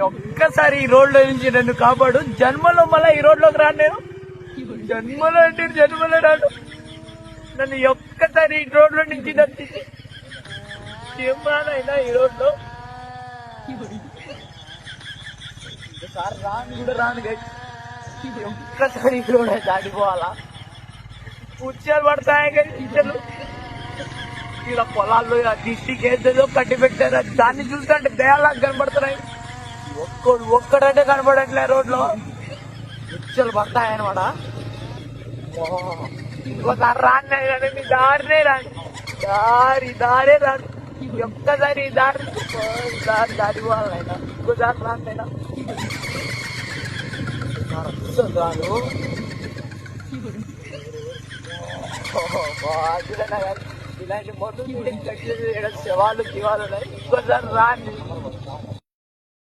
ఒక్కసారి ఈ రోడ్లో నుంచి నన్ను కాపాడు. జన్మలో మళ్ళీ ఈ రోడ్లోకి రాను నేను. జన్మలో అంటే జన్మలో రాను. నన్ను ఒక్కసారి ఈ రోడ్లో నుంచి తప్పించి ఏం రానైనా ఈ రోడ్లో ఒకసారి రాను కూడా రాను. ఒక్కసారి ఈ రోడ్ దాటిపోవాలా? కూర్చొని పడతాయి కానీ టీచర్లు ఇక్కడ పొలాల్లో డిస్టిక్ ఏదో కట్టి పెట్టారు. దాన్ని చూస్తుంటే దయాలా కనబడుతున్నాయి. ఒక్కడంటే కనపడట్లే రోడ్లో. కూర్చొని పడతాయన్నమాట. ఇంకోసారి రాను కానీ దారినే రాను. దారే రాను. ఒక్కసారి దారి దాటిపోవాలైనా ఇంకోసారి రానైనా రాను. ఇలాంటి మొత్తం శవాలు జీవాలు ఉన్నాయి. ఇంకోసారి రాను.